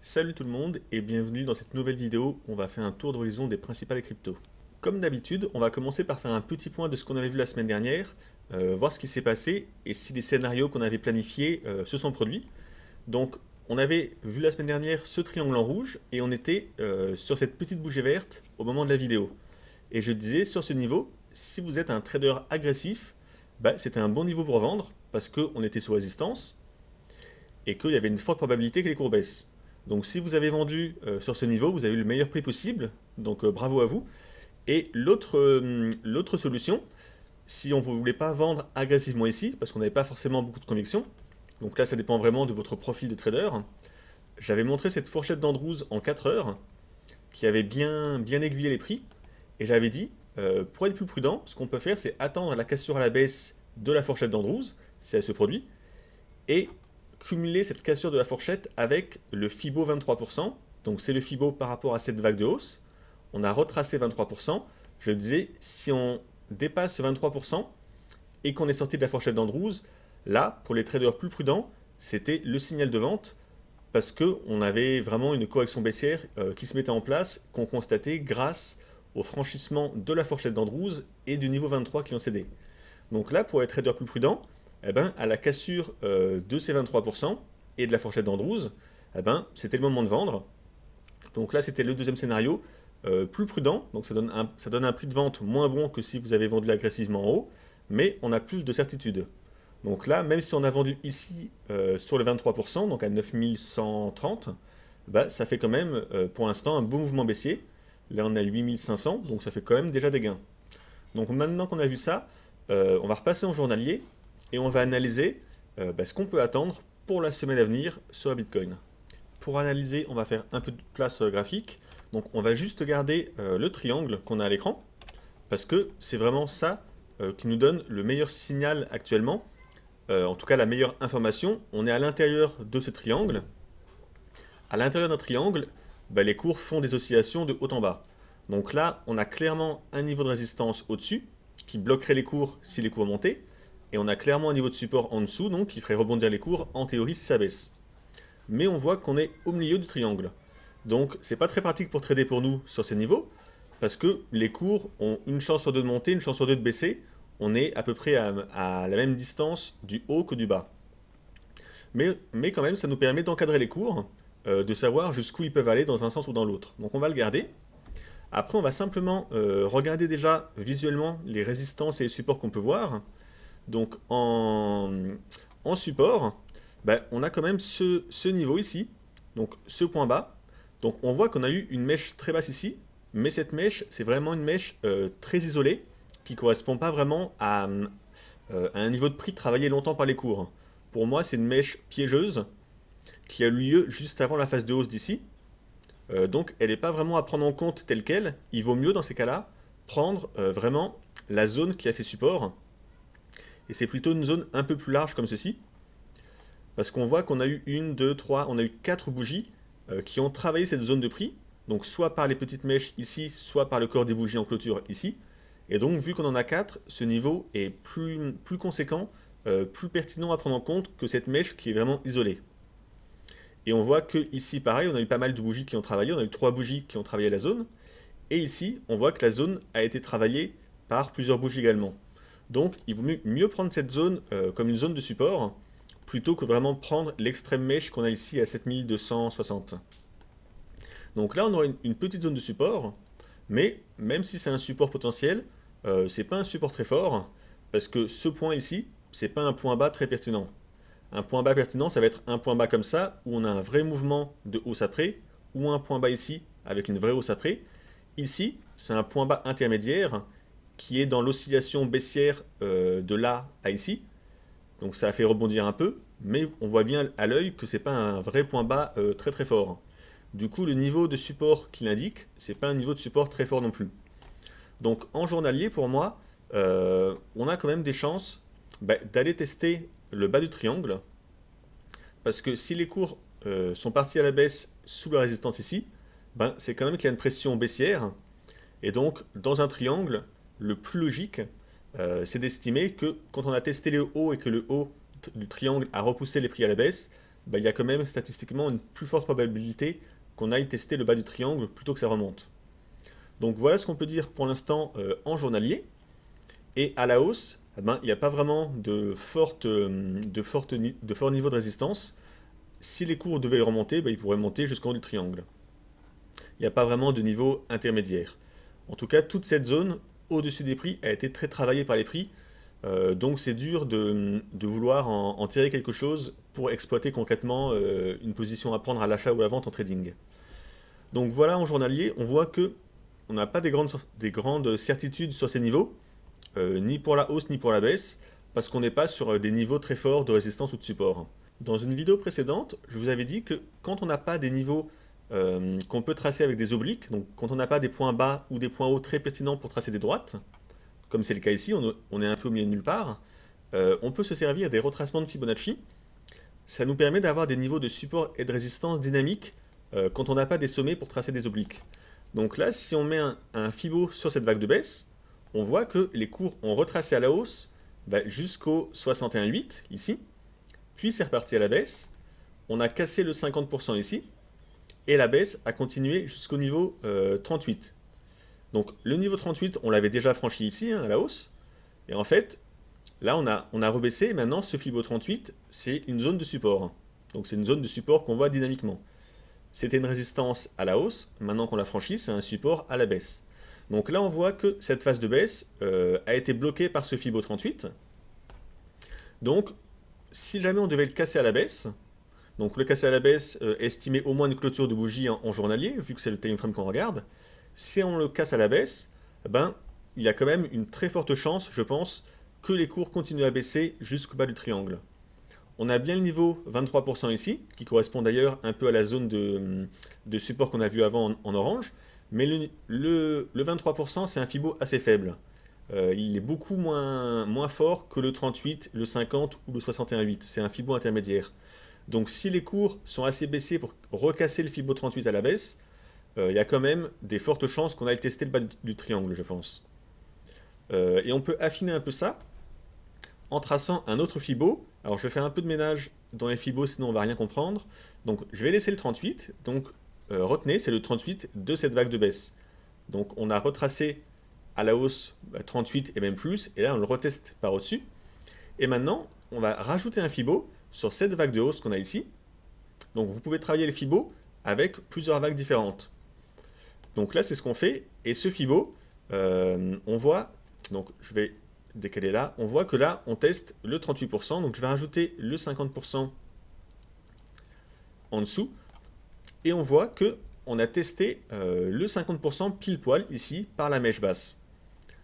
Salut tout le monde et bienvenue dans cette nouvelle vidéo où on va faire un tour d'horizon des principales cryptos. Comme d'habitude, on va commencer par faire un petit point de ce qu'on avait vu la semaine dernière, voir ce qui s'est passé et si les scénarios qu'on avait planifiés se sont produits. Donc on avait vu la semaine dernière ce triangle en rouge et on était sur cette petite bougie verte au moment de la vidéo. Et je disais sur ce niveau, si vous êtes un trader agressif, c'était un bon niveau pour vendre parce qu'on était sous résistance et qu'il y avait une forte probabilité que les cours baissent. Donc si vous avez vendu sur ce niveau, vous avez eu le meilleur prix possible, donc bravo à vous. Et l'autre solution, si on ne voulait pas vendre agressivement ici, parce qu'on n'avait pas forcément beaucoup de conviction, donc là ça dépend vraiment de votre profil de trader, j'avais montré cette fourchette d'Andrews en 4 heures, qui avait bien aiguillé les prix, et j'avais dit, pour être plus prudent, ce qu'on peut faire c'est attendre la cassure à la baisse de la fourchette d'Andrews, si elle se produit, et cumuler cette cassure de la fourchette avec le Fibo 23%, donc c'est le Fibo par rapport à cette vague de hausse, on a retracé 23%, je disais si on dépasse ce 23% et qu'on est sorti de la fourchette d'Andrews, là, pour les traders plus prudents, c'était le signal de vente parce qu'on avait vraiment une correction baissière qui se mettait en place, qu'on constatait grâce au franchissement de la fourchette d'Andrews et du niveau 23 qui ont cédé. Donc là, pour les traders plus prudents, à la cassure de ces 23% et de la fourchette d'Andrews, c'était le moment de vendre. Donc là, c'était le deuxième scénario, plus prudent, donc ça donne un prix de vente moins bon que si vous avez vendu agressivement en haut, mais on a plus de certitude. Donc là, même si on a vendu ici sur le 23%, donc à 9130, ça fait quand même pour l'instant un beau mouvement baissier. Là, on a 8500, donc ça fait quand même déjà des gains. Donc maintenant qu'on a vu ça, on va repasser en journalier et on va analyser ce qu'on peut attendre pour la semaine à venir sur la Bitcoin. Pour analyser, on va faire un peu de place graphique. Donc on va juste garder le triangle qu'on a à l'écran, parce que c'est vraiment ça qui nous donne le meilleur signal actuellement, en tout cas la meilleure information. On est à l'intérieur de ce triangle. À l'intérieur d'un triangle, les cours font des oscillations de haut en bas. Donc là, on a clairement un niveau de résistance au-dessus, qui bloquerait les cours si les cours montaient, et on a clairement un niveau de support en dessous, donc qui ferait rebondir les cours en théorie si ça baisse. Mais on voit qu'on est au milieu du triangle. Donc c'est pas très pratique pour trader pour nous sur ces niveaux, parce que les cours ont une chance sur deux de monter, une chance sur deux de baisser. On est à peu près à la même distance du haut que du bas. Mais quand même, ça nous permet d'encadrer les cours, de savoir jusqu'où ils peuvent aller dans un sens ou dans l'autre. Donc on va le garder. Après, on va simplement regarder déjà visuellement les résistances et les supports qu'on peut voir. Donc en support, on a quand même ce niveau ici, donc ce point bas. Donc on voit qu'on a eu une mèche très basse ici, mais cette mèche, c'est vraiment une mèche très isolée, qui ne correspond pas vraiment à un niveau de prix travaillé longtemps par les cours. Pour moi, c'est une mèche piégeuse, qui a eu lieu juste avant la phase de hausse d'ici. Donc elle n'est pas vraiment à prendre en compte telle qu'elle. Il vaut mieux dans ces cas-là prendre vraiment la zone qui a fait support. Et c'est plutôt une zone un peu plus large comme ceci. Parce qu'on voit qu'on a eu une, deux, trois, on a eu 4 bougies qui ont travaillé cette zone de prix. Donc soit par les petites mèches ici, soit par le corps des bougies en clôture ici. Et donc vu qu'on en a 4, ce niveau est plus conséquent, plus pertinent à prendre en compte que cette mèche qui est vraiment isolée. Et on voit que ici, pareil, on a eu pas mal de bougies qui ont travaillé. On a eu 3 bougies qui ont travaillé la zone. Et ici, on voit que la zone a été travaillée par plusieurs bougies également. Donc, il vaut mieux prendre cette zone comme une zone de support, plutôt que vraiment prendre l'extrême mèche qu'on a ici à 7260. Donc là, on aura une petite zone de support, mais même si c'est un support potentiel, c'est pas un support très fort, parce que ce point ici, c'est pas un point bas très pertinent. Un point bas pertinent, ça va être un point bas comme ça, où on a un vrai mouvement de hausse après, ou un point bas ici, avec une vraie hausse après. Ici, c'est un point bas intermédiaire, qui est dans l'oscillation baissière de là à ici. Donc ça a fait rebondir un peu, mais on voit bien à l'œil que c'est pas un vrai point bas très très fort. Du coup, le niveau de support qu'il indique, c'est pas un niveau de support très fort non plus. Donc en journalier, pour moi, on a quand même des chances d'aller tester le bas du triangle, parce que si les cours sont partis à la baisse sous la résistance ici, Ben, c'est quand même qu'il y a une pression baissière. Et donc, dans un triangle, le plus logique, c'est d'estimer que quand on a testé le haut et que le haut du triangle a repoussé les prix à la baisse, ben, il y a quand même statistiquement une plus forte probabilité qu'on aille tester le bas du triangle plutôt que ça remonte. Donc voilà ce qu'on peut dire pour l'instant en journalier. Et à la hausse, eh ben, il n'y a pas vraiment de fort niveau de résistance. Si les cours devaient remonter, ben, ils pourraient monter jusqu'en haut du triangle. Il n'y a pas vraiment de niveau intermédiaire. En tout cas, toute cette zone au-dessus des prix a été très travaillée par les prix. Donc c'est dur de vouloir en tirer quelque chose pour exploiter concrètement une position à prendre à l'achat ou à la vente en trading. Donc voilà, en journalier, on voit que on n'a pas des grandes certitudes sur ces niveaux, ni pour la hausse ni pour la baisse, parce qu'on n'est pas sur des niveaux très forts de résistance ou de support. Dans une vidéo précédente, je vous avais dit que quand on n'a pas des niveaux qu'on peut tracer avec des obliques, donc quand on n'a pas des points bas ou des points hauts très pertinents pour tracer des droites, comme c'est le cas ici, on est un peu au milieu de nulle part, on peut se servir des retracements de Fibonacci. Ça nous permet d'avoir des niveaux de support et de résistance dynamiques quand on n'a pas des sommets pour tracer des obliques. Donc là, si on met un Fibo sur cette vague de baisse, on voit que les cours ont retracé à la hausse jusqu'au 61,8 ici, puis c'est reparti à la baisse, on a cassé le 50% ici, et la baisse a continué jusqu'au niveau 38. Donc le niveau 38, on l'avait déjà franchi ici, à la hausse, et en fait, là on a rebaissé, et maintenant ce Fibo 38, c'est une zone de support. Donc c'est une zone de support qu'on voit dynamiquement. C'était une résistance à la hausse, maintenant qu'on l'a franchi, c'est un support à la baisse. Donc là, on voit que cette phase de baisse a été bloquée par ce Fibo 38. Donc, si jamais on devait le casser à la baisse, donc le casser à la baisse, estimer au moins une clôture de bougie en journalier, vu que c'est le time frame qu'on regarde, si on le casse à la baisse, ben, il y a quand même une très forte chance, je pense, que les cours continuent à baisser jusqu'au bas du triangle. On a bien le niveau 23% ici, qui correspond d'ailleurs un peu à la zone de support qu'on a vu avant en orange, mais le 23%, c'est un Fibo assez faible. Il est beaucoup moins fort que le 38, le 50 ou le 61,8. C'est un Fibo intermédiaire. Donc si les cours sont assez baissés pour recasser le Fibo 38 à la baisse, il y a quand même des fortes chances qu'on aille tester le bas du triangle, je pense. Et on peut affiner un peu ça en traçant un autre Fibo. Alors je vais faire un peu de ménage dans les Fibos, sinon on va rien comprendre. Donc je vais laisser le 38. Donc retenez, c'est le 38 de cette vague de baisse. Donc on a retracé à la hausse 38 et même plus, et là on le reteste par au-dessus. Et maintenant, on va rajouter un Fibo sur cette vague de hausse qu'on a ici. Donc vous pouvez travailler les Fibos avec plusieurs vagues différentes. Donc là c'est ce qu'on fait, et ce Fibo, on voit, donc je vais décaler là, on voit que là on teste le 38%, donc je vais rajouter le 50% en dessous, et on voit que on a testé le 50% pile poil ici par la mèche basse.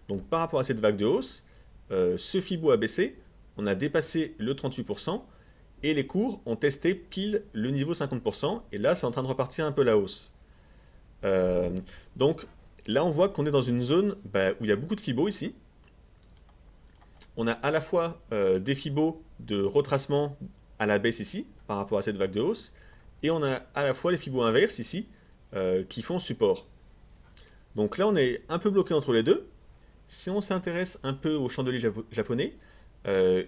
Donc par rapport à cette vague de hausse, ce Fibo a baissé, on a dépassé le 38%, et les cours ont testé pile le niveau 50%, et là c'est en train de repartir un peu la hausse. Donc là on voit qu'on est dans une zone où il y a beaucoup de Fibo ici. On a à la fois des Fibos de retracement à la baisse ici, par rapport à cette vague de hausse, et on a à la fois les Fibos inverses ici, qui font support. Donc là on est un peu bloqué entre les deux. Si on s'intéresse un peu au chandelier japonais,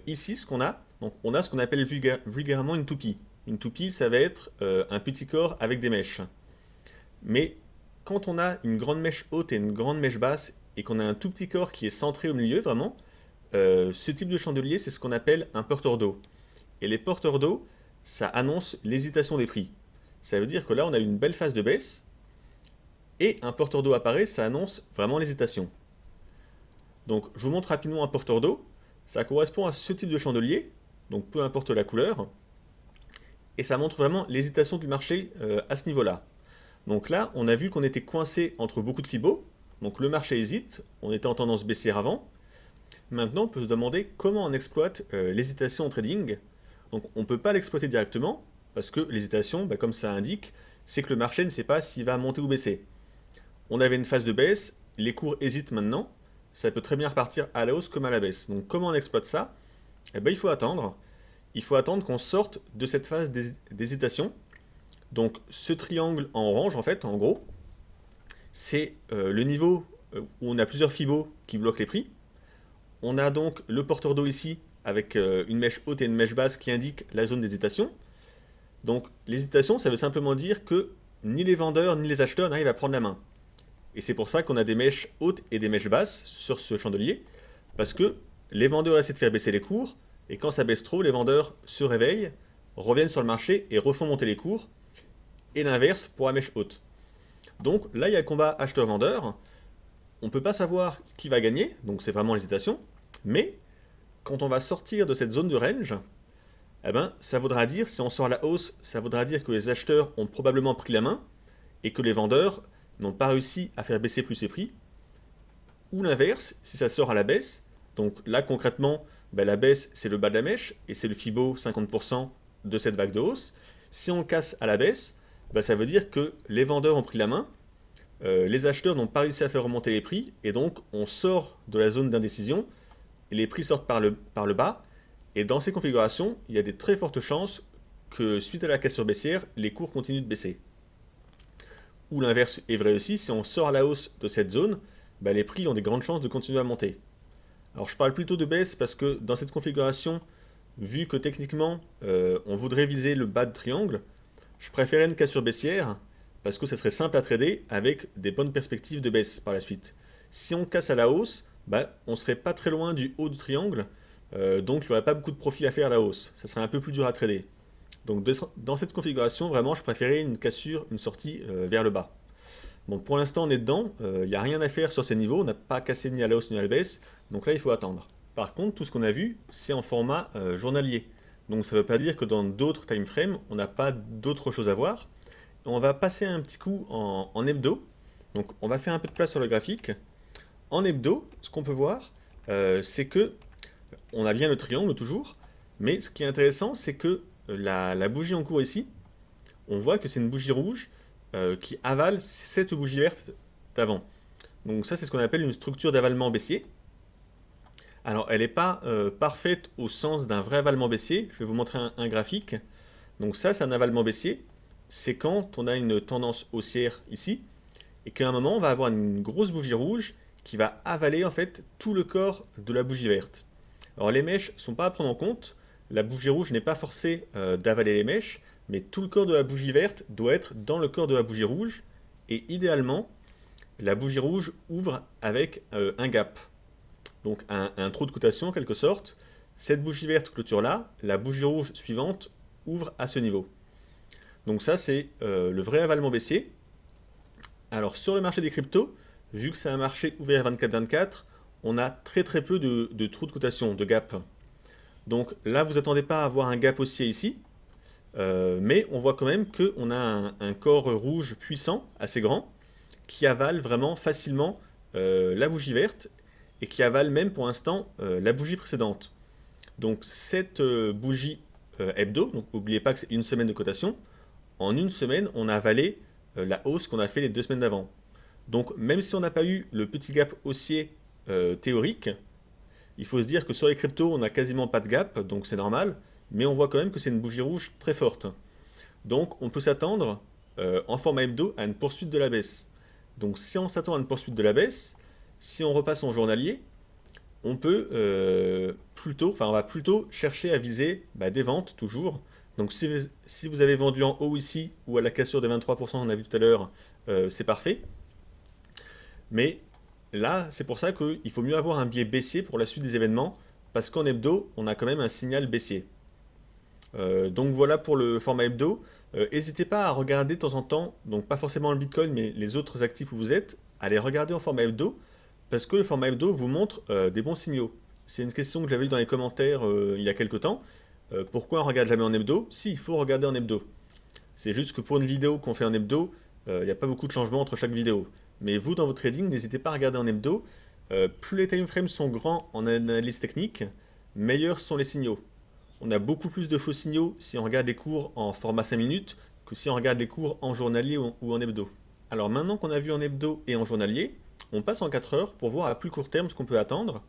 ici ce qu'on a, donc on a ce qu'on appelle vulgairement une toupie. Une toupie, ça va être un petit corps avec des mèches. Mais quand on a une grande mèche haute et une grande mèche basse, et qu'on a un tout petit corps qui est centré au milieu vraiment, ce type de chandelier, c'est ce qu'on appelle un porteur d'eau. Et les porteurs d'eau, ça annonce l'hésitation des prix. Ça veut dire que là, on a une belle phase de baisse, et un porteur d'eau apparaît, ça annonce vraiment l'hésitation. Donc, je vous montre rapidement un porteur d'eau. Ça correspond à ce type de chandelier, donc peu importe la couleur, et ça montre vraiment l'hésitation du marché à ce niveau-là. Donc là, on a vu qu'on était coincé entre beaucoup de Fibos, donc le marché hésite, on était en tendance baissière avant. Maintenant, on peut se demander comment on exploite l'hésitation en trading. Donc on ne peut pas l'exploiter directement, parce que l'hésitation, comme ça indique, c'est que le marché ne sait pas s'il va monter ou baisser. On avait une phase de baisse, les cours hésitent maintenant, ça peut très bien repartir à la hausse comme à la baisse. Donc comment on exploite ça? Il faut attendre. Il faut attendre qu'on sorte de cette phase d'hésitation. Donc ce triangle en orange, en fait, en gros, c'est le niveau où on a plusieurs fibos qui bloquent les prix. On a donc le porteur d'eau ici, avec une mèche haute et une mèche basse qui indique la zone d'hésitation. Donc l'hésitation, ça veut simplement dire que ni les vendeurs ni les acheteurs n'arrivent à prendre la main. Et c'est pour ça qu'on a des mèches hautes et des mèches basses sur ce chandelier, parce que les vendeurs essaient de faire baisser les cours, et quand ça baisse trop, les vendeurs se réveillent, reviennent sur le marché et refont monter les cours, et l'inverse pour la mèche haute. Donc là, il y a le combat acheteur-vendeur. On ne peut pas savoir qui va gagner, donc c'est vraiment l'hésitation, mais quand on va sortir de cette zone de range, eh ben, ça voudra dire, si on sort à la hausse, ça voudra dire que les acheteurs ont probablement pris la main, et que les vendeurs n'ont pas réussi à faire baisser plus ses prix, ou l'inverse, si ça sort à la baisse, donc là concrètement, ben, la baisse c'est le bas de la mèche, et c'est le Fibo 50% de cette vague de hausse. Si on casse à la baisse, ben, ça veut dire que les vendeurs ont pris la main, les acheteurs n'ont pas réussi à faire remonter les prix, et donc on sort de la zone d'indécision, et les prix sortent par le bas, et dans ces configurations, il y a des très fortes chances que suite à la cassure baissière, les cours continuent de baisser. Ou l'inverse est vrai aussi, si on sort à la hausse de cette zone, bah les prix ont des grandes chances de continuer à monter. Alors je parle plutôt de baisse parce que dans cette configuration, vu que techniquement on voudrait viser le bas de triangle, je préférais une cassure baissière parce que ça serait simple à trader avec des bonnes perspectives de baisse par la suite. Si on casse à la hausse, bah, on serait pas très loin du haut du triangle, donc il n'y aurait pas beaucoup de profit à faire à la hausse. Ça serait un peu plus dur à trader. Donc dans cette configuration, vraiment, je préférais une cassure, une sortie vers le bas. Bon, pour l'instant, on est dedans, il n'y a rien à faire sur ces niveaux, on n'a pas cassé ni à la hausse ni à la baisse, donc là, il faut attendre. Par contre, tout ce qu'on a vu, c'est en format journalier. Donc ça ne veut pas dire que dans d'autres time frames, on n'a pas d'autres choses à voir. On va passer un petit coup en hebdo. Donc on va faire un peu de place sur le graphique. En hebdo, ce qu'on peut voir, c'est que on a bien le triangle toujours, mais ce qui est intéressant, c'est que la bougie en cours ici, on voit que c'est une bougie rouge qui avale cette bougie verte d'avant. Donc ça, c'est ce qu'on appelle une structure d'avalement baissier. Alors, elle n'est pas parfaite au sens d'un vrai avalement baissier. Je vais vous montrer un graphique. Donc ça, c'est un avalement baissier. C'est quand on a une tendance haussière ici, et qu'à un moment, on va avoir une grosse bougie rouge qui va avaler en fait tout le corps de la bougie verte. Alors les mèches ne sont pas à prendre en compte. La bougie rouge n'est pas forcée d'avaler les mèches, mais tout le corps de la bougie verte doit être dans le corps de la bougie rouge, et idéalement, la bougie rouge ouvre avec un gap, donc un trou de cotation en quelque sorte. Cette bougie verte clôture là, la bougie rouge suivante ouvre à ce niveau. Donc ça c'est le vrai avalement baissier. Alors sur le marché des cryptos, vu que c'est un marché ouvert 24/24, on a très peu de trous de cotation, de gap. Donc là vous attendez pas à avoir un gap haussier ici, mais on voit quand même qu'on a un corps rouge puissant, assez grand, qui avale vraiment facilement la bougie verte, et qui avale même pour l'instant la bougie précédente. Donc cette bougie hebdo, donc n'oubliez pas que c'est une semaine de cotation, en une semaine on a avalé la hausse qu'on a fait les 2 semaines d'avant. Donc même si on n'a pas eu le petit gap haussier théorique, il faut se dire que sur les cryptos on n'a quasiment pas de gap, donc c'est normal, mais on voit quand même que c'est une bougie rouge très forte. Donc on peut s'attendre en format hebdo à une poursuite de la baisse. Donc si on s'attend à une poursuite de la baisse, si on repasse en journalier, on peut on va plutôt chercher à viser des ventes toujours. Donc si vous avez vendu en haut ici ou à la cassure des 23% qu'on a vu tout à l'heure, c'est parfait. Mais là, c'est pour ça qu'il faut mieux avoir un biais baissier pour la suite des événements, parce qu'en hebdo, on a quand même un signal baissier. Donc voilà pour le format hebdo. N'hésitez pas à regarder de temps en temps, donc pas forcément le Bitcoin, mais les autres actifs où vous êtes, à les regarder en format hebdo, parce que le format hebdo vous montre des bons signaux. C'est une question que j'avais eu dans les commentaires il y a quelques temps. Pourquoi on ne regarde jamais en hebdo? Si, il faut regarder en hebdo. C'est juste que pour une vidéo qu'on fait en hebdo, il n'y a pas beaucoup de changements entre chaque vidéo. Mais vous, dans votre trading, n'hésitez pas à regarder en hebdo. Plus les time frames sont grands en analyse technique, meilleurs sont les signaux. On a beaucoup plus de faux signaux si on regarde les cours en format 5 minutes que si on regarde les cours en journalier ou en hebdo. Alors maintenant qu'on a vu en hebdo et en journalier, on passe en 4 heures pour voir à plus court terme ce qu'on peut attendre.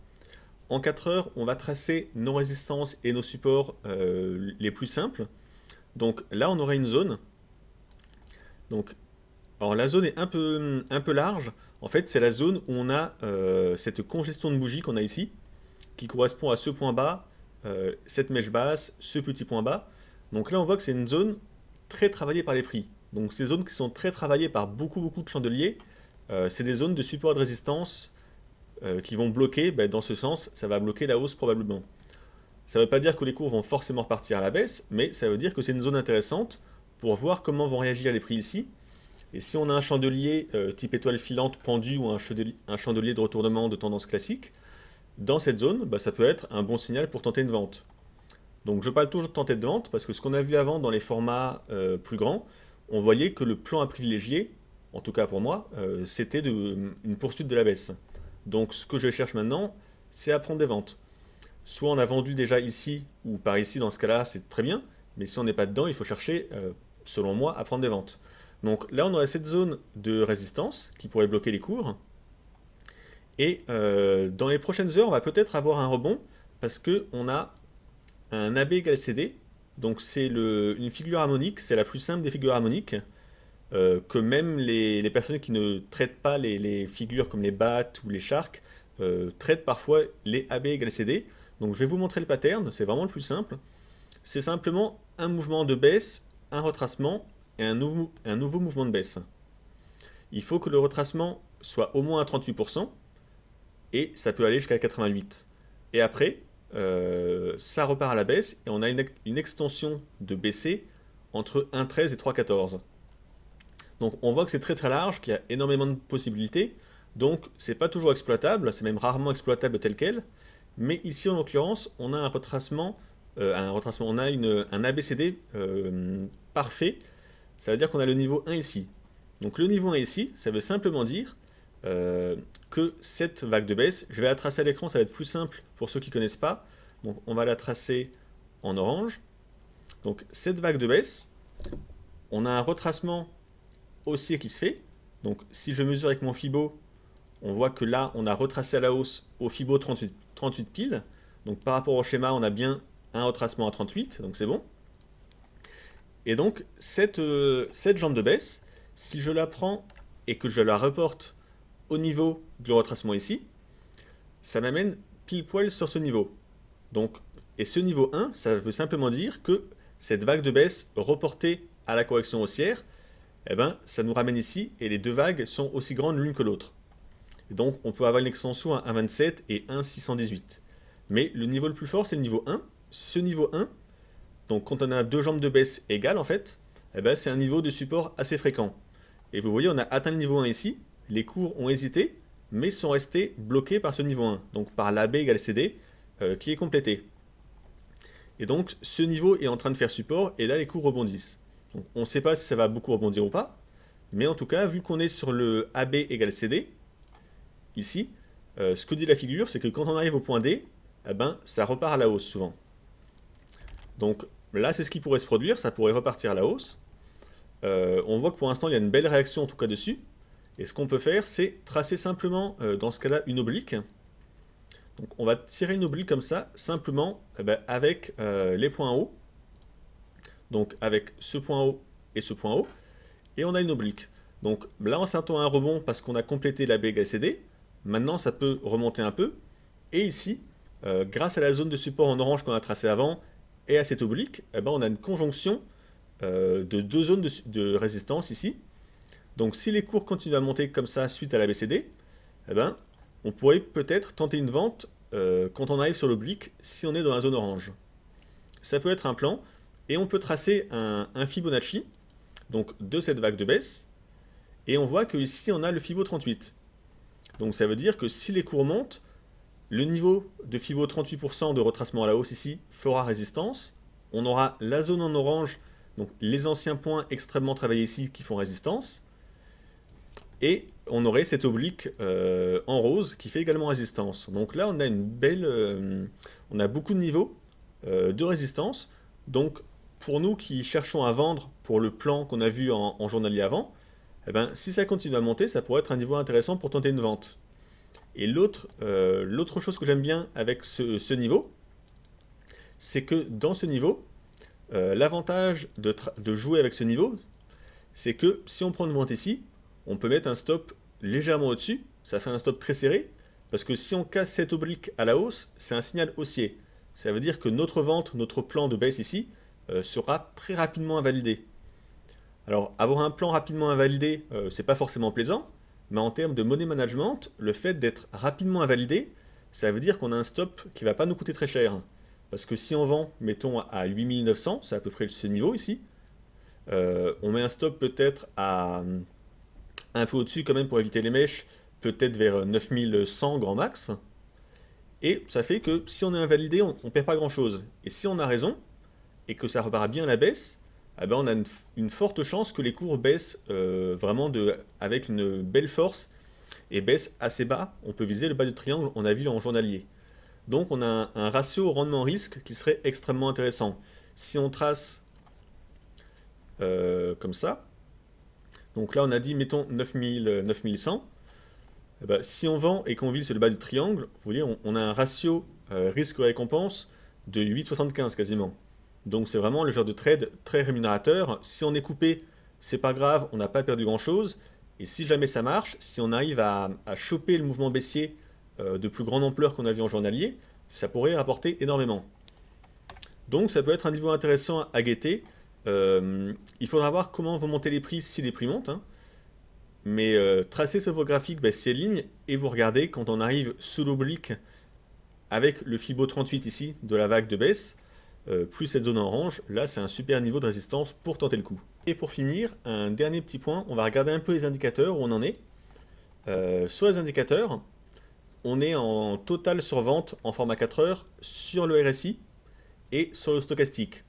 En 4 heures, on va tracer nos résistances et nos supports les plus simples. Donc là, on aurait une zone Donc, alors la zone est un peu large. En fait, c'est la zone où on a cette congestion de bougie qu'on a ici, qui correspond à ce point bas, cette mèche basse, ce petit point bas. Donc là, on voit que c'est une zone très travaillée par les prix. Donc ces zones qui sont très travaillées par beaucoup de chandeliers, c'est des zones de support et de résistance qui vont bloquer, dans ce sens, ça va bloquer la hausse probablement. Ça ne veut pas dire que les cours vont forcément repartir à la baisse, mais ça veut dire que c'est une zone intéressante pour voir comment vont réagir les prix ici. Et si on a un chandelier type étoile filante pendue ou un chandelier de retournement de tendance classique, dans cette zone, ça peut être un bon signal pour tenter une vente. Donc je parle toujours de tenter de vente parce que ce qu'on a vu avant dans les formats plus grands, on voyait que le plan à privilégier, en tout cas pour moi, c'était une poursuite de la baisse. Donc ce que je cherche maintenant, c'est à prendre des ventes. Soit on a vendu déjà ici ou par ici, dans ce cas-là, c'est très bien, mais si on n'est pas dedans, il faut chercher, selon moi, à prendre des ventes. Donc là, on aurait cette zone de résistance qui pourrait bloquer les cours. Et dans les prochaines heures, on va peut-être avoir un rebond parce qu'on a un AB égale CD. Donc c'est une figure harmonique, c'est la plus simple des figures harmoniques. Que même les personnes qui ne traitent pas les figures comme les BAT ou les Sharks traitent parfois les AB égale CD. Donc je vais vous montrer le pattern, c'est vraiment le plus simple. C'est simplement un mouvement de baisse, un retracement et un nouveau mouvement de baisse. Il faut que le retracement soit au moins à 38%, et ça peut aller jusqu'à 88%. Et après, ça repart à la baisse, et on a une extension de BC entre 1,13 et 3,14. Donc on voit que c'est très large, qu'il y a énormément de possibilités, donc c'est pas toujours exploitable, c'est même rarement exploitable tel quel, mais ici en l'occurrence, on a un retracement, on a un ABCD parfait, ça veut dire qu'on a le niveau 1 ici. Donc le niveau 1 ici, ça veut simplement dire que cette vague de baisse, je vais la tracer à l'écran, ça va être plus simple pour ceux qui ne connaissent pas, donc on va la tracer en orange. Donc cette vague de baisse, on a un retracement haussier qui se fait, donc si je mesure avec mon Fibo, on voit que là on a retracé à la hausse au Fibo 38 piles, donc par rapport au schéma on a bien un retracement à 38, donc c'est bon. Et donc cette jambe de baisse, si je la prends et que je la reporte au niveau du retracement ici, ça m'amène pile poil sur ce niveau. Donc, et ce niveau 1, ça veut simplement dire que cette vague de baisse reportée à la correction haussière, ça nous ramène ici, et les deux vagues sont aussi grandes l'une que l'autre. Donc on peut avoir une extension à 1,27 et 1,618. Mais le niveau le plus fort, c'est le niveau 1. Ce niveau 1, donc quand on a deux jambes de baisse égales en fait, c'est un niveau de support assez fréquent. Et vous voyez, on a atteint le niveau 1 ici, les cours ont hésité, mais sont restés bloqués par ce niveau 1, donc par l'AB égale CD, qui est complété. Et donc ce niveau est en train de faire support, et là les cours rebondissent. Donc, on ne sait pas si ça va beaucoup rebondir ou pas, mais en tout cas, vu qu'on est sur le AB égale CD, ici, ce que dit la figure, c'est que quand on arrive au point D, ça repart à la hausse souvent. Donc là, c'est ce qui pourrait se produire, ça pourrait repartir à la hausse. On voit que pour l'instant, il y a une belle réaction en tout cas dessus. Et ce qu'on peut faire, c'est tracer simplement, dans ce cas-là, une oblique. Donc on va tirer une oblique comme ça, simplement avec les points hauts. Donc avec ce point haut et ce point haut. Et on a une oblique. Donc là, on s'attend à un rebond parce qu'on a complété la B égale CD. Maintenant, ça peut remonter un peu. Et ici, grâce à la zone de support en orange qu'on a tracée avant et à cette oblique, on a une conjonction de deux zones de résistance ici. Donc si les cours continuent à monter comme ça suite à la BCD, on pourrait peut-être tenter une vente quand on arrive sur l'oblique si on est dans la zone orange. Ça peut être un plan, et on peut tracer un Fibonacci donc de cette vague de baisse, et on voit qu'ici on a le Fibo 38. Donc ça veut dire que si les cours montent, le niveau de Fibo 38% de retracement à la hausse ici fera résistance, on aura la zone en orange, donc les anciens points extrêmement travaillés ici qui font résistance, et on aurait cette oblique en rose qui fait également résistance. Donc là on a une belle, on a beaucoup de niveaux de résistance. Donc pour nous qui cherchons à vendre pour le plan qu'on a vu en journalier avant, si ça continue à monter, ça pourrait être un niveau intéressant pour tenter une vente. Et l'autre chose que j'aime bien avec ce niveau, c'est que dans ce niveau, l'avantage de jouer avec ce niveau, c'est que si on prend une vente ici, on peut mettre un stop légèrement au-dessus, ça fait un stop très serré, parce que si on casse cette oblique à la hausse, c'est un signal haussier. Ça veut dire que notre vente, notre plan de baisse ici, sera très rapidement invalidé. Alors, avoir un plan rapidement invalidé, c'est pas forcément plaisant, mais en termes de money management, le fait d'être rapidement invalidé, ça veut dire qu'on a un stop qui va pas nous coûter très cher. Parce que si on vend, mettons à 8900, c'est à peu près ce niveau ici, on met un stop peut-être à un peu au-dessus quand même pour éviter les mèches, peut-être vers 9100 grand max. Et ça fait que si on est invalidé, on ne perd pas grand-chose. Et si on a raison, et que ça repart bien à la baisse, eh ben on a une forte chance que les cours baissent vraiment avec une belle force et baissent assez bas. On peut viser le bas du triangle, on a vu en journalier. Donc on a un ratio rendement-risque qui serait extrêmement intéressant. Si on trace comme ça, donc là on a dit mettons 9100, eh ben, si on vend et qu'on vise le bas du triangle, vous voyez on a un ratio risque-récompense de 8,75 quasiment. Donc c'est vraiment le genre de trade très rémunérateur. Si on est coupé, c'est pas grave, on n'a pas perdu grand chose. Et si jamais ça marche, si on arrive à choper le mouvement baissier de plus grande ampleur qu'on a vu en journalier, ça pourrait rapporter énormément. Donc ça peut être un niveau intéressant à guetter. Il faudra voir comment vont monter les prix si les prix montent. Hein. Mais tracez sur vos graphiques ces lignes et vous regardez quand on arrive sous l'oblique avec le Fibo 38 ici de la vague de baisse, plus cette zone orange, là c'est un super niveau de résistance pour tenter le coup. Et pour finir, un dernier petit point, on va regarder un peu les indicateurs où on en est. Sur les indicateurs, on est en totale survente en format 4 heures sur le RSI et sur le stochastique.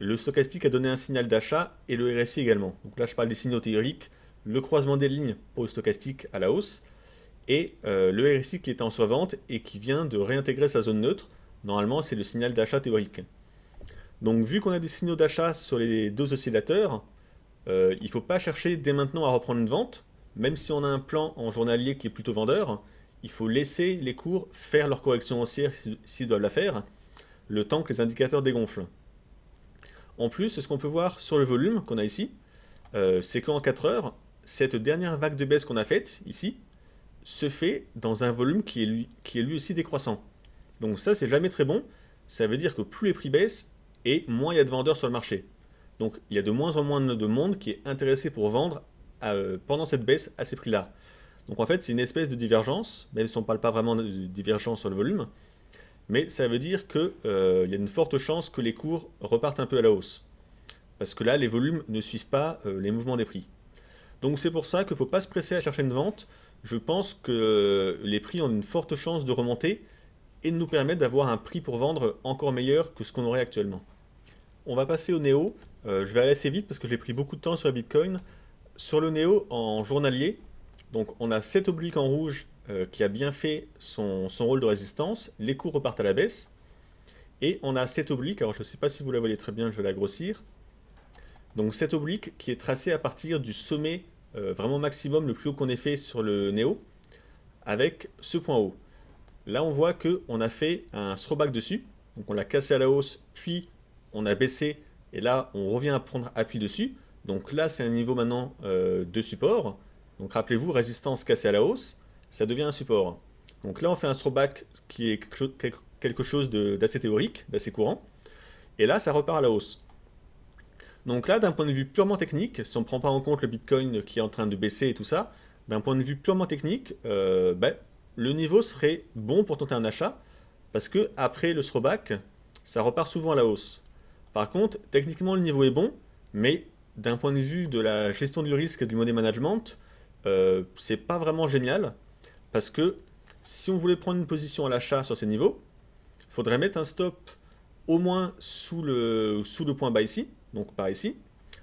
Le stochastique a donné un signal d'achat et le RSI également. Donc là je parle des signaux théoriques, le croisement des lignes pour le stochastique à la hausse et le RSI qui est en survente et qui vient de réintégrer sa zone neutre. Normalement c'est le signal d'achat théorique. Donc vu qu'on a des signaux d'achat sur les deux oscillateurs, il ne faut pas chercher dès maintenant à reprendre une vente, même si on a un plan en journalier qui est plutôt vendeur, il faut laisser les cours faire leur correction haussière s'ils doivent la faire, le temps que les indicateurs dégonflent. En plus, ce qu'on peut voir sur le volume qu'on a ici, c'est qu'en 4 heures, cette dernière vague de baisse qu'on a faite ici, se fait dans un volume qui est lui aussi décroissant. Donc ça, c'est jamais très bon, ça veut dire que plus les prix baissent, et moins il y a de vendeurs sur le marché. Donc il y a de moins en moins de monde qui est intéressé pour vendre pendant cette baisse à ces prix-là. Donc en fait c'est une espèce de divergence, même si on ne parle pas vraiment de divergence sur le volume, mais ça veut dire qu'il y a une forte chance que les cours repartent un peu à la hausse. Parce que là les volumes ne suivent pas les mouvements des prix. Donc c'est pour ça qu'il ne faut pas se presser à chercher une vente. Je pense que les prix ont une forte chance de remonter et de nous permettre d'avoir un prix pour vendre encore meilleur que ce qu'on aurait actuellement. On va passer au Néo. Je vais aller assez vite parce que j'ai pris beaucoup de temps sur la Bitcoin. Sur le Néo en journalier, donc on a cette oblique en rouge qui a bien fait son rôle de résistance. Les cours repartent à la baisse. Et on a cette oblique, alors je ne sais pas si vous la voyez très bien, je vais la grossir. Donc cette oblique qui est tracée à partir du sommet vraiment maximum, le plus haut qu'on ait fait sur le Néo, avec ce point haut. Là on voit qu'on a fait un throwback dessus, donc on l'a cassé à la hausse, puis on a baissé, et là on revient à prendre appui dessus. Donc là c'est un niveau maintenant de support. Donc rappelez-vous, résistance cassée à la hausse, ça devient un support. Donc là on fait un throwback qui est quelque chose d'assez théorique, d'assez courant. Et là ça repart à la hausse. Donc là d'un point de vue purement technique, si on ne prend pas en compte le Bitcoin qui est en train de baisser et tout ça, d'un point de vue purement technique, le niveau serait bon pour tenter un achat, parce que après le throwback, ça repart souvent à la hausse. Par contre, techniquement le niveau est bon, mais d'un point de vue de la gestion du risque et du money management, c'est pas vraiment génial, parce que si on voulait prendre une position à l'achat sur ces niveaux, il faudrait mettre un stop au moins sous le point bas ici, donc par ici,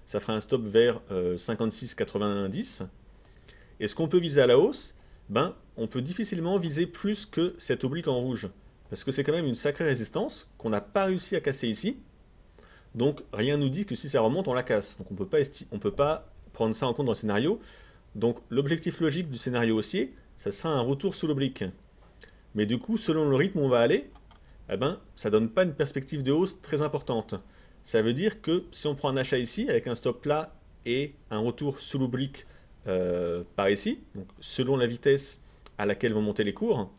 ça ferait un stop vers 56,90. Et ce qu'on peut viser à la hausse, on peut difficilement viser plus que cette oblique en rouge, parce que c'est quand même une sacrée résistance qu'on n'a pas réussi à casser ici. Donc rien ne nous dit que si ça remonte, on la casse. Donc on peut pas prendre ça en compte dans le scénario. Donc l'objectif logique du scénario haussier, ça sera un retour sous l'oblique. Mais du coup, selon le rythme où on va aller, ça donne pas une perspective de hausse très importante. Ça veut dire que si on prend un achat ici, avec un stop là et un retour sous l'oblique par ici, donc selon la vitesse à laquelle vont monter les cours,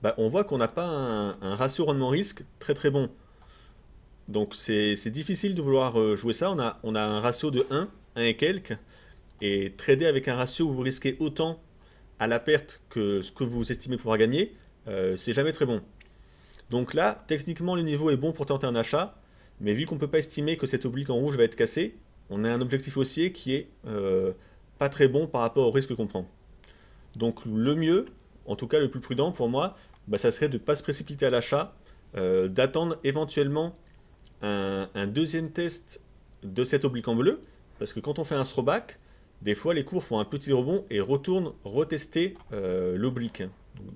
bah, on voit qu'on n'a pas un ratio rendement-risque très bon. Donc c'est difficile de vouloir jouer ça, on a un ratio de 1 et quelques, et trader avec un ratio où vous risquez autant à la perte que ce que vous estimez pouvoir gagner, c'est jamais très bon. Donc là, techniquement, le niveau est bon pour tenter un achat, mais vu qu'on ne peut pas estimer que cet oblique en rouge va être cassé, on a un objectif haussier qui est pas très bon par rapport au risque qu'on prend. Donc le mieux, en tout cas le plus prudent pour moi, bah, ça serait de ne pas se précipiter à l'achat, d'attendre éventuellement un deuxième test de cet oblique en bleu, parce que quand on fait un throwback, des fois les cours font un petit rebond et retournent retester l'oblique,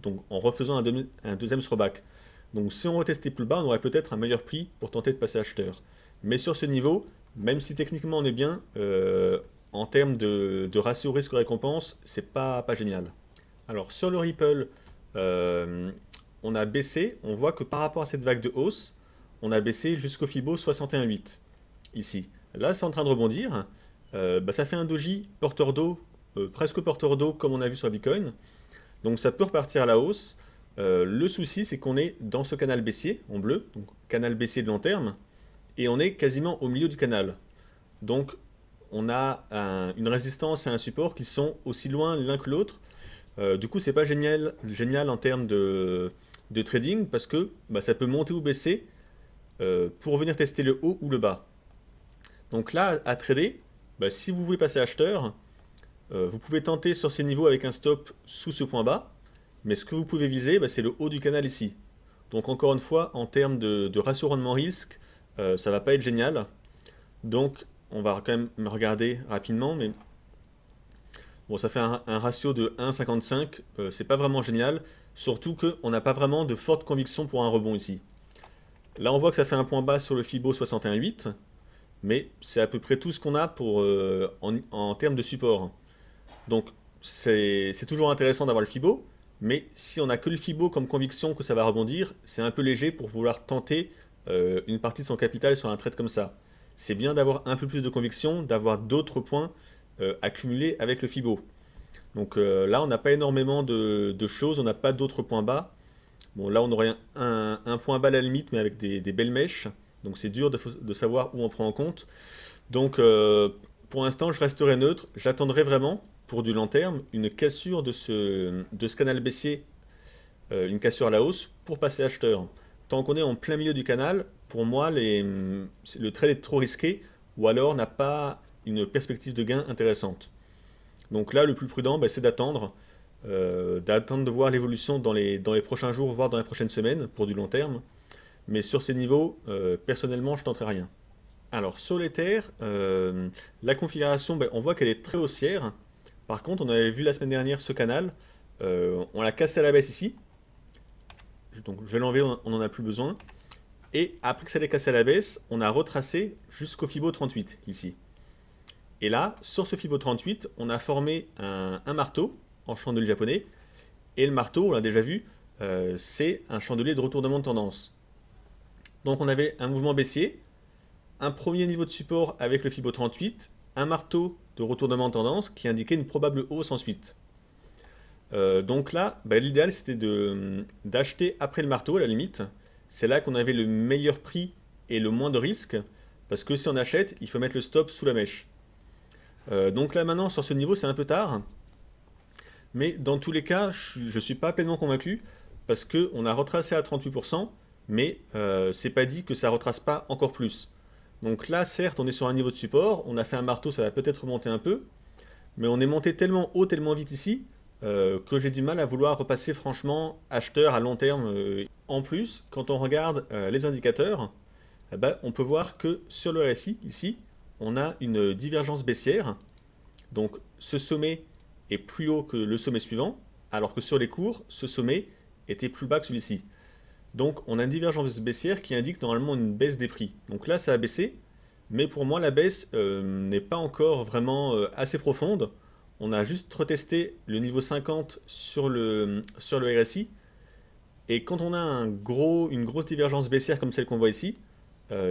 donc en refaisant un deuxième throwback. Donc si on retestait plus bas, on aurait peut-être un meilleur prix pour tenter de passer acheteur. Mais sur ce niveau, même si techniquement on est bien, en termes de ratio risque-récompense, c'est pas génial. Alors sur le Ripple, on a baissé, on voit que par rapport à cette vague de hausse, on a baissé jusqu'au Fibo 61,8 ici. Là c'est en train de rebondir, bah, ça fait un doji porteur d'eau, presque porteur d'eau comme on a vu sur Bitcoin, donc ça peut repartir à la hausse. Le souci c'est qu'on est dans ce canal baissier en bleu, donc canal baissier de long terme, et on est quasiment au milieu du canal. Donc on a une résistance et un support qui sont aussi loin l'un que l'autre. Du coup c'est pas génial en termes de trading, parce que bah, ça peut monter ou baisser pour venir tester le haut ou le bas. Donc là à trader, bah, si vous voulez passer acheteur, vous pouvez tenter sur ces niveaux avec un stop sous ce point bas, mais ce que vous pouvez viser, bah, c'est le haut du canal ici. Donc encore une fois, en termes de ratio rendement-risque, ça va pas être génial. Donc on va quand même regarder rapidement, mais bon, ça fait un ratio de 1,55, c'est pas vraiment génial, surtout qu'on n'a pas vraiment de forte conviction pour un rebond ici. Là on voit que ça fait un point bas sur le Fibo 61,8, mais c'est à peu près tout ce qu'on a pour, en termes de support. Donc c'est toujours intéressant d'avoir le Fibo, mais si on n'a que le Fibo comme conviction que ça va rebondir, c'est un peu léger pour vouloir tenter une partie de son capital sur un trade comme ça. C'est bien d'avoir un peu plus de conviction, d'avoir d'autres points accumulés avec le Fibo. Donc là, on n'a pas énormément de choses, on n'a pas d'autres points bas. Bon, là, on aurait un point bas à la limite, mais avec des belles mèches. Donc c'est dur de savoir où on prend en compte. Donc pour l'instant, je resterai neutre. J'attendrai vraiment, pour du long terme, une cassure de ce canal baissier, une cassure à la hausse, pour passer acheteur. Tant qu'on est en plein milieu du canal, pour moi, le trade est trop risqué, ou alors n'a pas une perspective de gain intéressante. Donc là, le plus prudent, bah, c'est d'attendre de voir l'évolution dans les prochains jours, voire dans les prochaines semaines, pour du long terme. Mais sur ces niveaux, personnellement, je ne tenterai rien. Alors sur l'Ether, la configuration, bah, on voit qu'elle est très haussière. Par contre, on avait vu la semaine dernière ce canal, on l'a cassé à la baisse ici. Donc je vais l'enlever, on n'en a plus besoin. Et après que ça l'ait cassé à la baisse, on a retracé jusqu'au Fibo 38 ici. Et là, sur ce Fibo 38, on a formé un marteau en chandelier japonais. Et le marteau, on l'a déjà vu, c'est un chandelier de retournement de tendance. Donc on avait un mouvement baissier, un premier niveau de support avec le Fibo 38, un marteau de retournement de tendance qui indiquait une probable hausse ensuite. Donc là, bah, l'idéal c'était d'acheter après le marteau à la limite. C'est là qu'on avait le meilleur prix et le moins de risque, parce que si on achète, il faut mettre le stop sous la mèche. Donc là maintenant sur ce niveau c'est un peu tard, mais dans tous les cas je ne suis pas pleinement convaincu, parce qu'on a retracé à 38%, mais c'est pas dit que ça retrace pas encore plus. Donc là certes on est sur un niveau de support, on a fait un marteau, ça va peut-être remonter un peu, mais on est monté tellement haut, tellement vite ici, que j'ai du mal à vouloir repasser franchement acheteur à long terme. En plus, quand on regarde les indicateurs, eh ben, on peut voir que sur le RSI, ici, on a une divergence baissière. Donc ce sommet est plus haut que le sommet suivant, alors que sur les cours, ce sommet était plus bas que celui-ci. Donc on a une divergence baissière qui indique normalement une baisse des prix. Donc là ça a baissé, mais pour moi la baisse n'est pas encore vraiment assez profonde. On a juste retesté le niveau 50 sur le RSI, et quand on a une grosse divergence baissière comme celle qu'on voit ici,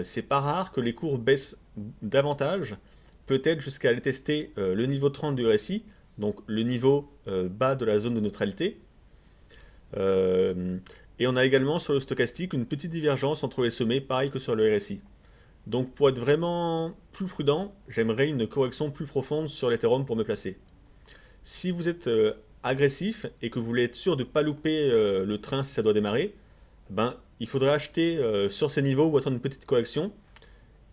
c'est pas rare que les cours baissent davantage, peut-être jusqu'à aller tester le niveau 30 du RSI, donc le niveau bas de la zone de neutralité. Et on a également sur le stochastique une petite divergence entre les sommets, pareil que sur le RSI. Donc pour être vraiment plus prudent, j'aimerais une correction plus profonde sur l'Ethereum pour me placer. Si vous êtes agressif et que vous voulez être sûr de ne pas louper le train si ça doit démarrer, ben, il faudrait acheter sur ces niveaux ou attendre une petite correction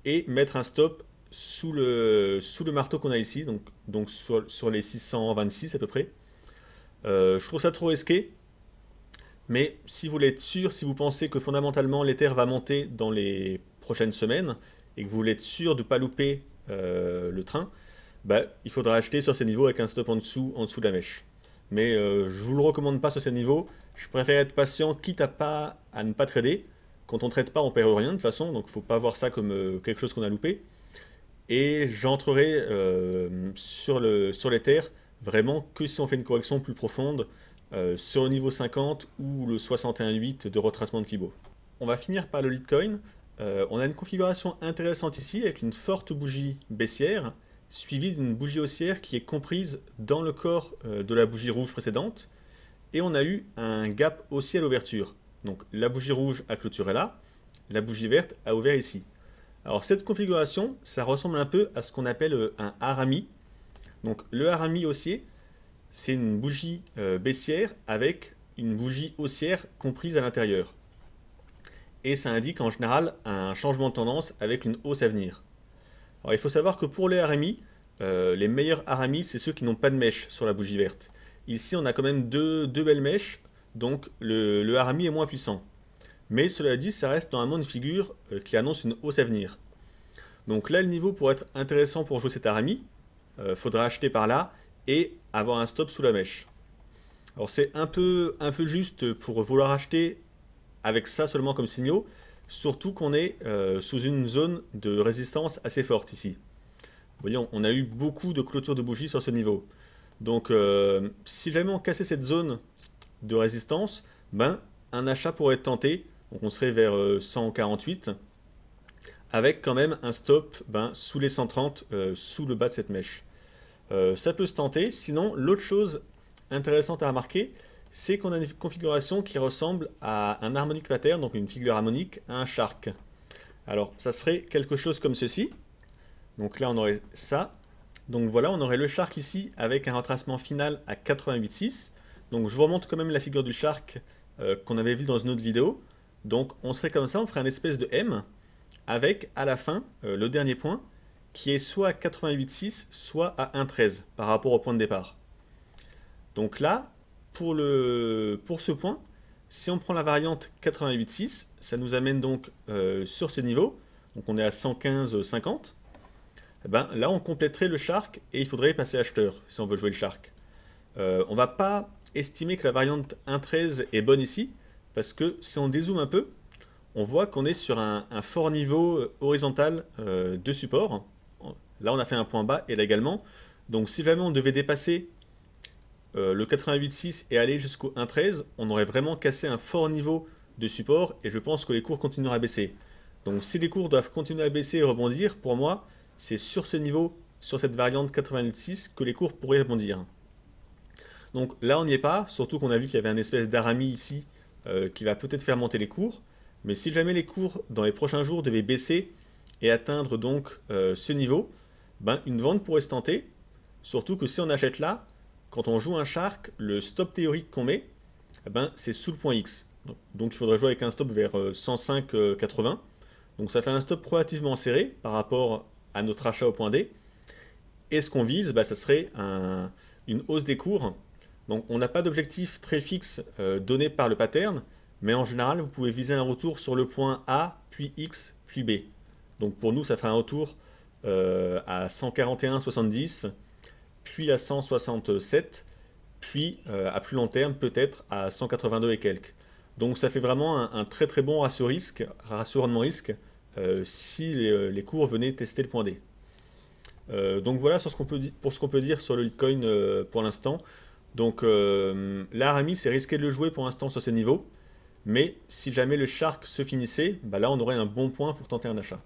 et mettre un stop sous le marteau qu'on a ici, donc sur les 626 à peu près. Je trouve ça trop risqué, mais si vous voulez être sûr, si vous pensez que fondamentalement l'Ether va monter dans les prochaines semaines et que vous voulez être sûr de ne pas louper le train, bah, il faudra acheter sur ces niveaux avec un stop en dessous de la mèche. Mais je ne vous le recommande pas sur ces niveaux. Je préfère être patient, quitte à ne pas trader. Quand on ne trade pas, on perd rien de toute façon, donc il ne faut pas voir ça comme quelque chose qu'on a loupé. Et j'entrerai sur l'Ether vraiment que si on fait une correction plus profonde sur le niveau 50 ou le 61.8 de retracement de Fibo. On va finir par le Litecoin. On a une configuration intéressante ici avec une forte bougie baissière suivie d'une bougie haussière qui est comprise dans le corps de la bougie rouge précédente. Et on a eu un gap haussier à l'ouverture. Donc la bougie rouge a clôturé là, la bougie verte a ouvert ici. Alors cette configuration, ça ressemble un peu à ce qu'on appelle un harami. Donc le harami haussier, c'est une bougie baissière avec une bougie haussière comprise à l'intérieur. Et ça indique en général un changement de tendance avec une hausse à venir. Alors il faut savoir que pour les haramis, les meilleurs haramis, c'est ceux qui n'ont pas de mèche sur la bougie verte. Ici, on a quand même deux belles mèches, donc le harami est moins puissant. Mais cela dit, ça reste normalement une figure qui annonce une hausse à venir. Donc là, le niveau pour être intéressant pour jouer cet harami, faudra acheter par là et avoir un stop sous la mèche. Alors c'est un peu juste pour vouloir acheter avec ça seulement comme signaux, surtout qu'on est sous une zone de résistance assez forte ici. Vous voyez, on a eu beaucoup de clôtures de bougies sur ce niveau. Donc si jamais on cassait cette zone de résistance, ben, un achat pourrait être tenté. Donc on serait vers 148, avec quand même un stop sous les 130, sous le bas de cette mèche. Ça peut se tenter. Sinon, l'autre chose intéressante à remarquer, c'est qu'on a une configuration qui ressemble à un harmonic pattern, donc une figure harmonique, à un shark. Alors, ça serait quelque chose comme ceci. Donc là, on aurait ça. Donc voilà, on aurait le shark ici avec un retracement final à 88,6. Donc je vous remonte quand même la figure du shark qu'on avait vu dans une autre vidéo. Donc on serait comme ça, on ferait une espèce de M avec à la fin le dernier point qui est soit à 88,6 soit à 1,13 par rapport au point de départ. Donc là, pour ce point, si on prend la variante 88,6, ça nous amène donc sur ces niveaux. Donc on est à 115,50. Ben, là, on compléterait le shark et il faudrait passer acheteur si on veut jouer le shark. On ne va pas estimer que la variante 1.13 est bonne ici, parce que si on dézoome un peu, on voit qu'on est sur un fort niveau horizontal de support. Là, on a fait un point bas et là également. Donc si jamais on devait dépasser le 88.6 et aller jusqu'au 1.13, on aurait vraiment cassé un fort niveau de support et je pense que les cours continueraient à baisser. Donc si les cours doivent continuer à baisser et rebondir, pour moi, c'est sur ce niveau, sur cette variante 88.6 que les cours pourraient rebondir. Donc là, on n'y est pas, surtout qu'on a vu qu'il y avait un espèce d'harami ici qui va peut-être faire monter les cours. Mais si jamais les cours, dans les prochains jours, devaient baisser et atteindre donc ce niveau, ben, une vente pourrait se tenter. Surtout que si on achète là, quand on joue un shark, le stop théorique qu'on met, ben, c'est sous le point X. Donc il faudrait jouer avec un stop vers 105,80. Donc ça fait un stop relativement serré par rapport à notre achat au point D. Et ce qu'on vise, ben, ça serait une hausse des cours. Donc on n'a pas d'objectif très fixe donné par le pattern, mais en général, vous pouvez viser un retour sur le point A, puis X, puis B. Donc pour nous, ça fera un retour à 141,70, puis à 167, puis à plus long terme, peut-être à 182 et quelques. Donc ça fait vraiment un très très bon ratio rendement risque si les cours venaient tester le point D. Donc voilà pour ce qu'on peut dire sur le Litecoin pour l'instant. Donc l'harami, c'est risqué de le jouer pour l'instant sur ces niveaux. Mais si jamais le shark se finissait, bah là on aurait un bon point pour tenter un achat.